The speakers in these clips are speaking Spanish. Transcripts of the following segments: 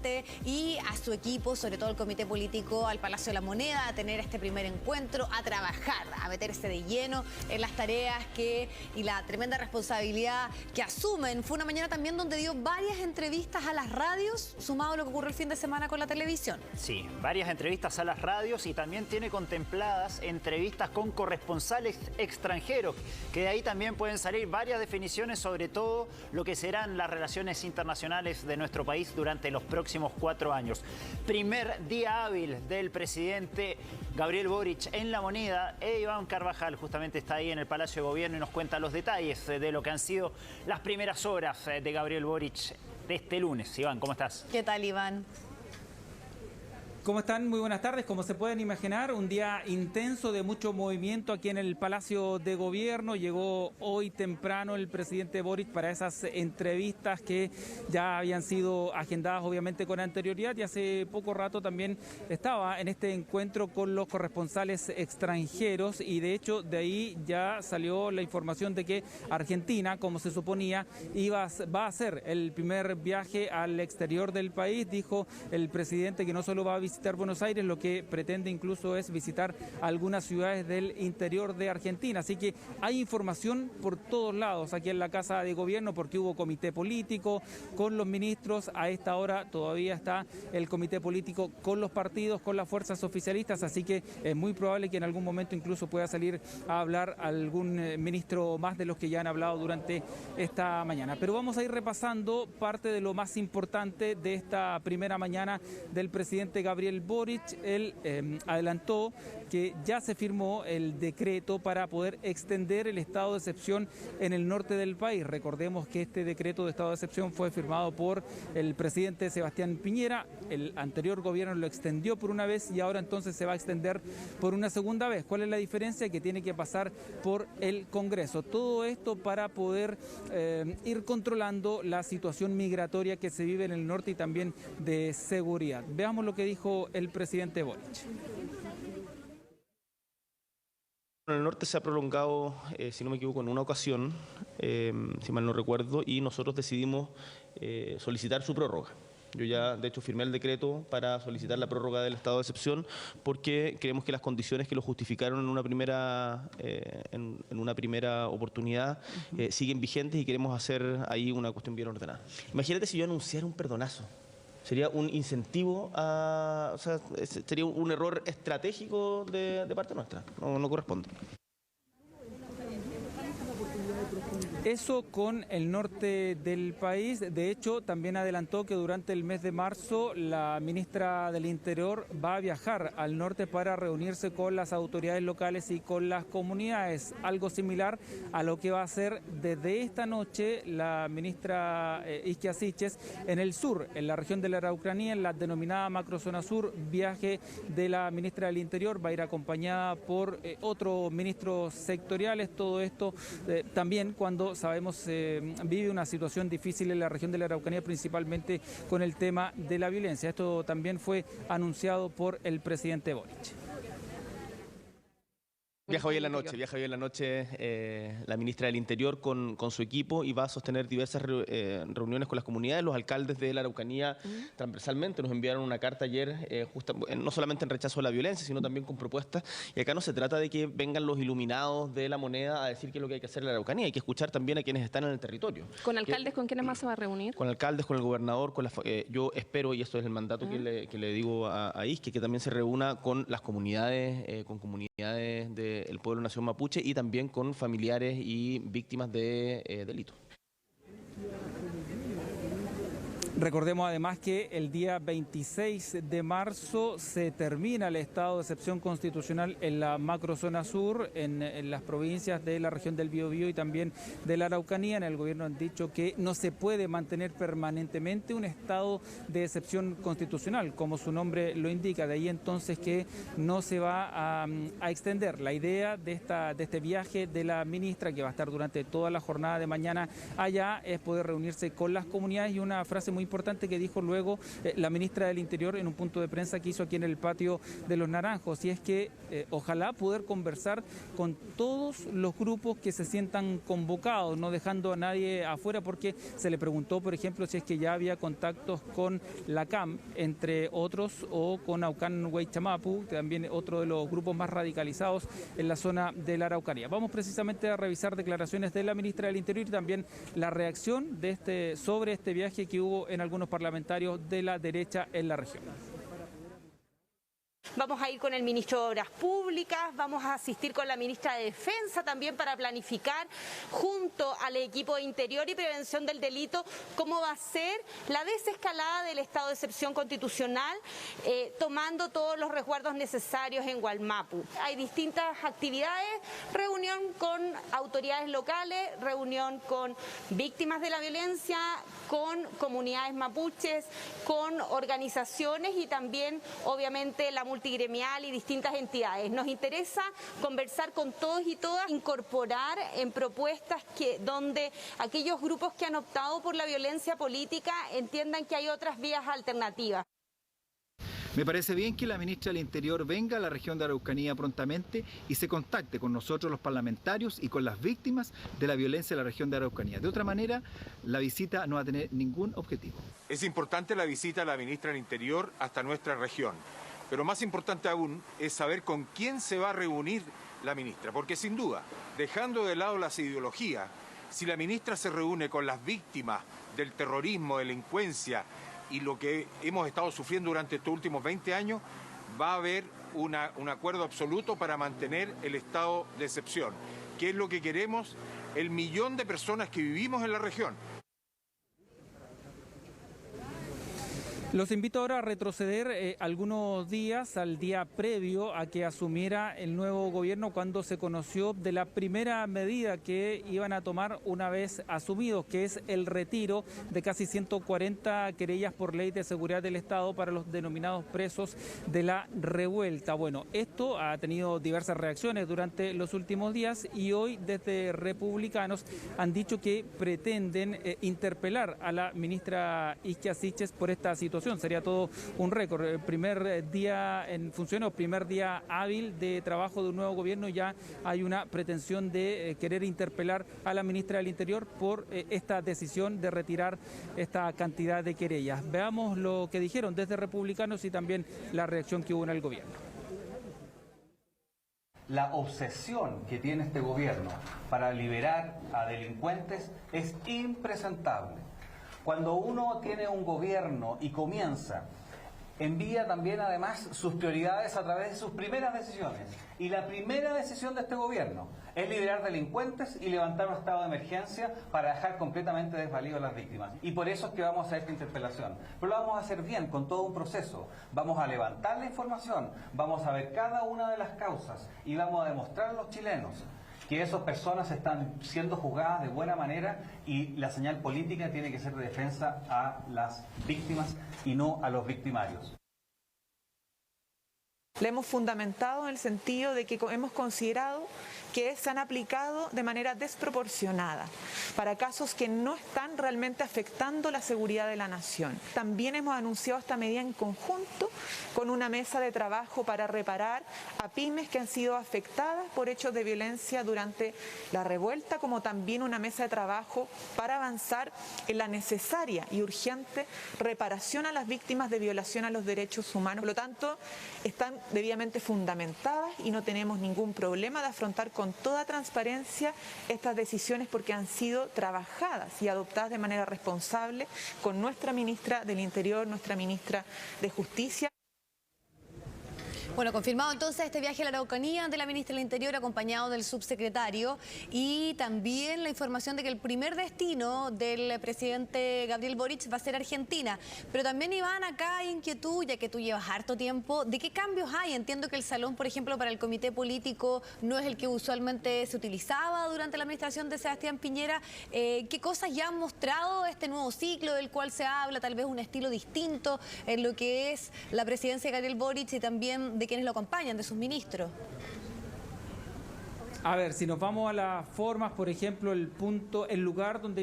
presidente y a su equipo, sobre todo el comité político, al Palacio de la Moneda, a tener este primer encuentro, a trabajar, a meterse de lleno en las tareas y la tremenda responsabilidad que asumen. Fue una mañana también donde dio varias entrevistas a las radios, sumado a lo que ocurrió el fin de semana con la televisión. Sí, varias entrevistas a las radios y también tiene contempladas entrevistas con corresponsales extranjeros, que de ahí también pueden salir varias definiciones sobre todo lo que serán las relaciones internacionales de nuestro país durante los próximos 4 años. Primer día hábil del presidente Gabriel Boric en La Moneda. Iván Carvajal justamente está ahí en el Palacio de Gobierno y nos cuenta los detalles de lo que han sido las primeras horas de Gabriel Boric de este lunes. Iván, ¿cómo estás? ¿Qué tal, Iván? ¿Cómo están? Muy buenas tardes. Como se pueden imaginar, un día intenso de mucho movimiento aquí en el Palacio de Gobierno. Llegó hoy temprano el presidente Boric para esas entrevistas que ya habían sido agendadas obviamente con anterioridad, y hace poco rato también estaba en este encuentro con los corresponsales extranjeros, y de hecho de ahí ya salió la información de que Argentina, como se suponía, va a hacer el primer viaje al exterior del país. Dijo el presidente que no solo va a visitar Buenos Aires, lo que pretende incluso es visitar algunas ciudades del interior de Argentina. Así que hay información por todos lados aquí en la Casa de Gobierno, porque hubo comité político con los ministros. A esta hora todavía está el comité político con los partidos, con las fuerzas oficialistas, así que es muy probable que en algún momento incluso pueda salir a hablar algún ministro más de los que ya han hablado durante esta mañana. Pero vamos a ir repasando parte de lo más importante de esta primera mañana del presidente Gabriel Boric. Él adelantó que ya se firmó el decreto para poder extender el estado de excepción en el norte del país. Recordemos que este decreto de estado de excepción fue firmado por el presidente Sebastián Piñera. El anterior gobierno lo extendió por una vez y ahora entonces se va a extender por una segunda vez. ¿Cuál es la diferencia? Que tiene que pasar por el Congreso. Todo esto para poder ir controlando la situación migratoria que se vive en el norte y también de seguridad. Veamos lo que dijo el presidente Boric. En el norte se ha prolongado, si no me equivoco, en una ocasión, si mal no recuerdo, y nosotros decidimos solicitar su prórroga. Yo ya, de hecho, firmé el decreto para solicitar la prórroga del estado de excepción, porque creemos que las condiciones que lo justificaron en una primera oportunidad siguen vigentes, y queremos hacer ahí una cuestión bien ordenada. Imagínate si yo anunciara un perdonazo. Sería un incentivo o sea, sería un error estratégico de parte nuestra. No corresponde. Eso con el norte del país. De hecho, también adelantó que durante el mes de marzo la ministra del Interior va a viajar al norte para reunirse con las autoridades locales y con las comunidades. Algo similar a lo que va a hacer desde esta noche la ministra Isquia Siches en el sur, en la región de la Araucanía, en la denominada macrozona sur. Viaje de la ministra del Interior, va a ir acompañada por otros ministros sectoriales. Todo esto también cuando sabemos vive una situación difícil en la región de la Araucanía, principalmente con el tema de la violencia. Esto también fue anunciado por el presidente Boric. Viaja hoy en la noche la ministra del Interior con su equipo, y va a sostener diversas reuniones con las comunidades. Los alcaldes de la Araucanía transversalmente nos enviaron una carta ayer, no solamente en rechazo a la violencia, sino también con propuestas. Y acá no se trata de que vengan los iluminados de la Moneda a decir qué es lo que hay que hacer en la Araucanía. Hay que escuchar también a quienes están en el territorio. ¿Con alcaldes? ¿Con quiénes más se va a reunir? Con alcaldes, con el gobernador, yo espero, y esto es el mandato que le digo a Isquia, que también se reúna con las comunidades, del pueblo nación mapuche, y también con familiares y víctimas de delitos. Recordemos además que el día 26 de marzo se termina el estado de excepción constitucional en la macrozona sur, en las provincias de la región del Biobío y también de la Araucanía. En el gobierno han dicho que no se puede mantener permanentemente un estado de excepción constitucional, como su nombre lo indica. De ahí entonces que no se va a extender. La idea de este viaje de la ministra, que va a estar durante toda la jornada de mañana allá, es poder reunirse con las comunidades, y una frase muy importante que dijo luego la ministra del Interior en un punto de prensa que hizo aquí en el patio de Los Naranjos, y es que ojalá poder conversar con todos los grupos que se sientan convocados, no dejando a nadie afuera, porque se le preguntó, por ejemplo, si es que ya había contactos con la CAM, entre otros, o con Aucán Huaychamapu, también otro de los grupos más radicalizados en la zona de la Araucanía. Vamos precisamente a revisar declaraciones de la ministra del Interior y también la reacción de sobre este viaje que hubo en algunos parlamentarios de la derecha en la región. Vamos a ir con el ministro de Obras Públicas, vamos a asistir con la ministra de Defensa también para planificar junto al equipo de Interior y Prevención del Delito cómo va a ser la desescalada del estado de excepción constitucional, tomando todos los resguardos necesarios en Wallmapu. Hay distintas actividades, reunión con autoridades locales, reunión con víctimas de la violencia, con comunidades mapuches, con organizaciones y también obviamente la multigremial y distintas entidades. Nos interesa conversar con todos y todas, incorporar en propuestas donde aquellos grupos que han optado por la violencia política entiendan que hay otras vías alternativas. Me parece bien que la ministra del Interior venga a la región de Araucanía prontamente y se contacte con nosotros los parlamentarios y con las víctimas de la violencia de la región de Araucanía. De otra manera, la visita no va a tener ningún objetivo. Es importante la visita de la ministra del Interior hasta nuestra región, pero más importante aún es saber con quién se va a reunir la ministra, porque sin duda, dejando de lado las ideologías, si la ministra se reúne con las víctimas del terrorismo, delincuencia, y lo que hemos estado sufriendo durante estos últimos 20 años, va a haber un acuerdo absoluto para mantener el estado de excepción, que es lo que queremos el millón de personas que vivimos en la región. Los invito ahora a retroceder algunos días al día previo a que asumiera el nuevo gobierno, cuando se conoció de la primera medida que iban a tomar una vez asumidos, que es el retiro de casi 140 querellas por ley de seguridad del Estado para los denominados presos de la revuelta. Bueno, esto ha tenido diversas reacciones durante los últimos días y hoy desde Republicanos han dicho que pretenden interpelar a la ministra Ixchia Siches por esta situación. Sería todo un récord. El primer día en función, primer día hábil de trabajo de un nuevo gobierno, ya hay una pretensión de querer interpelar a la ministra del Interior por esta decisión de retirar esta cantidad de querellas. Veamos lo que dijeron desde Republicanos y también la reacción que hubo en el gobierno. La obsesión que tiene este gobierno para liberar a delincuentes es impresentable. Cuando uno tiene un gobierno y comienza, envía también además sus prioridades a través de sus primeras decisiones. Y la primera decisión de este gobierno es liberar delincuentes y levantar un estado de emergencia para dejar completamente desvalidos a las víctimas. Y por eso es que vamos a hacer esta interpelación. Pero lo vamos a hacer bien, con todo un proceso. Vamos a levantar la información, vamos a ver cada una de las causas y vamos a demostrar a los chilenos que esas personas están siendo juzgadas de buena manera y la señal política tiene que ser de defensa a las víctimas y no a los victimarios. Le hemos fundamentado en el sentido de que hemos considerado que se han aplicado de manera desproporcionada para casos que no están realmente afectando la seguridad de la nación. También hemos anunciado esta medida en conjunto con una mesa de trabajo para reparar a pymes que han sido afectadas por hechos de violencia durante la revuelta, como también una mesa de trabajo para avanzar en la necesaria y urgente reparación a las víctimas de violación a los derechos humanos. Por lo tanto, están debidamente fundamentadas y no tenemos ningún problema de afrontar con toda transparencia estas decisiones, porque han sido trabajadas y adoptadas de manera responsable con nuestra ministra del Interior, nuestra ministra de Justicia. Bueno, confirmado entonces este viaje a la Araucanía de la ministra del Interior acompañado del subsecretario, y también la información de que el primer destino del presidente Gabriel Boric va a ser Argentina. Pero también, Iván, acá hay inquietud, ya que tú llevas harto tiempo, ¿de qué cambios hay? Entiendo que el salón, por ejemplo, para el comité político no es el que usualmente se utilizaba durante la administración de Sebastián Piñera. ¿Qué cosas ya han mostrado este nuevo ciclo del cual se habla? Tal vez un estilo distinto en lo que es la presidencia de Gabriel Boric y también de quienes lo acompañan, de sus ministros. A ver, si nos vamos a las formas, por ejemplo, el lugar donde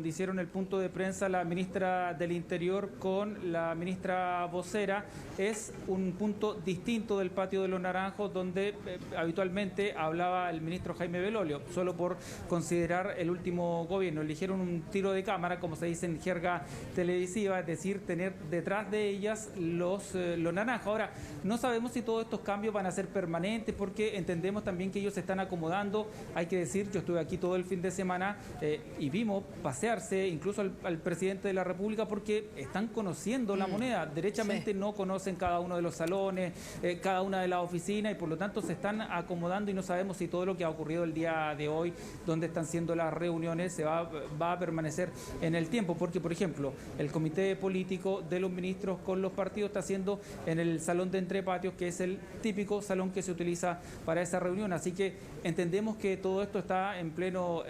hicieron el punto de prensa la ministra del Interior con la ministra vocera es un punto distinto del patio de los Naranjos, donde habitualmente hablaba el ministro Jaime Belolio, solo por considerar el último gobierno. Eligieron un tiro de cámara, como se dice en jerga televisiva, es decir, tener detrás de ellas los naranjos. Ahora, no sabemos si todos estos cambios van a ser permanentes, porque entendemos también que ellos se están acomodando. Hay que decir, yo estuve aquí todo el fin de semana y vimos pasearse incluso al presidente de la República, porque están conociendo la moneda. Derechamente no conocen cada uno de los salones, cada una de las oficinas, y por lo tanto se están acomodando, y no sabemos si todo lo que ha ocurrido el día de hoy, donde están siendo las reuniones, va a permanecer en el tiempo, porque por ejemplo el comité político de los ministros con los partidos está haciendo en el salón de Entrepatios, que es el típico salón que se utiliza para esa reunión. Así que entendemos que todo esto está en pleno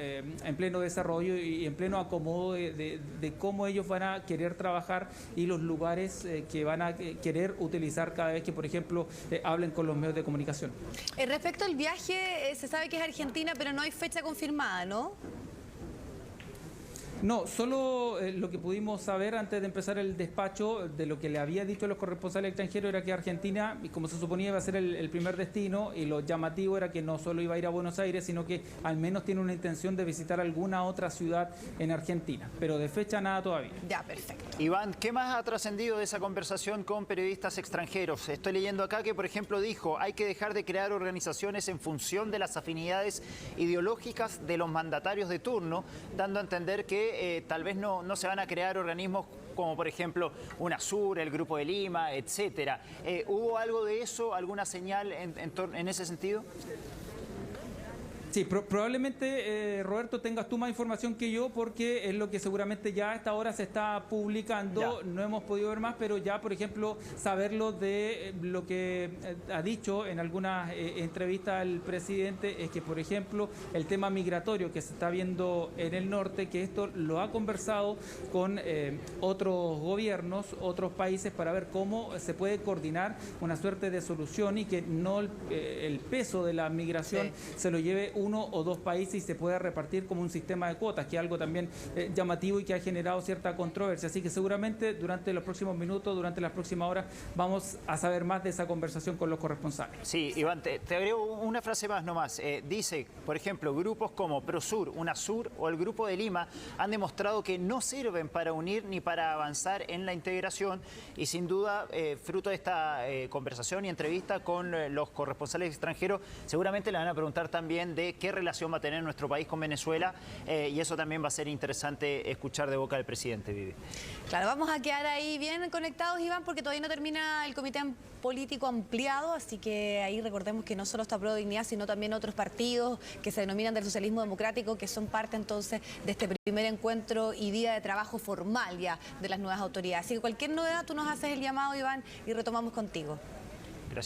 desarrollo y en pleno acomodo de cómo ellos van a querer trabajar y los lugares que van a querer utilizar cada vez que, por ejemplo, hablen con los medios de comunicación. Respecto al viaje, se sabe que es Argentina, pero no hay fecha confirmada, ¿no? No, solo lo que pudimos saber antes de empezar el despacho, de lo que le había dicho a los corresponsales extranjeros, era que Argentina, y como se suponía, iba a ser el primer destino, y lo llamativo era que no solo iba a ir a Buenos Aires, sino que al menos tiene una intención de visitar alguna otra ciudad en Argentina, pero de fecha nada todavía. Ya, perfecto. Iván, ¿qué más ha trascendido de esa conversación con periodistas extranjeros? Estoy leyendo acá que, por ejemplo, dijo: hay que dejar de crear organizaciones en función de las afinidades ideológicas de los mandatarios de turno, dando a entender que tal vez no se van a crear organismos como por ejemplo UNASUR, el Grupo de Lima, etcétera. ¿Hubo algo de eso, alguna señal en ese sentido? Sí, probablemente, Roberto, tengas tú más información que yo, porque es lo que seguramente ya a esta hora se está publicando. Ya. No hemos podido ver más, pero ya, por ejemplo, saberlo de lo que ha dicho en algunas entrevistas el presidente, es que, por ejemplo, el tema migratorio que se está viendo en el norte, que esto lo ha conversado con otros gobiernos, otros países, para ver cómo se puede coordinar una suerte de solución y que no el peso de la migración se lo lleve uno o dos países y se pueda repartir como un sistema de cuotas, que es algo también llamativo y que ha generado cierta controversia. Así que seguramente durante los próximos minutos, durante las próximas horas, vamos a saber más de esa conversación con los corresponsales. Sí, Iván, te agrego una frase más nomás. Dice, por ejemplo, grupos como Prosur, UNASUR o el Grupo de Lima han demostrado que no sirven para unir ni para avanzar en la integración, y sin duda, fruto de esta conversación y entrevista con los corresponsales extranjeros, seguramente le van a preguntar también de qué relación va a tener nuestro país con Venezuela, y eso también va a ser interesante escuchar de boca del presidente, Vivi. Claro, vamos a quedar ahí bien conectados, Iván, porque todavía no termina el comité político ampliado, así que ahí recordemos que no solo está Pro Dignidad, sino también otros partidos que se denominan del socialismo democrático, que son parte entonces de este primer encuentro y día de trabajo formal ya de las nuevas autoridades. Así que cualquier novedad tú nos haces el llamado, Iván, y retomamos contigo.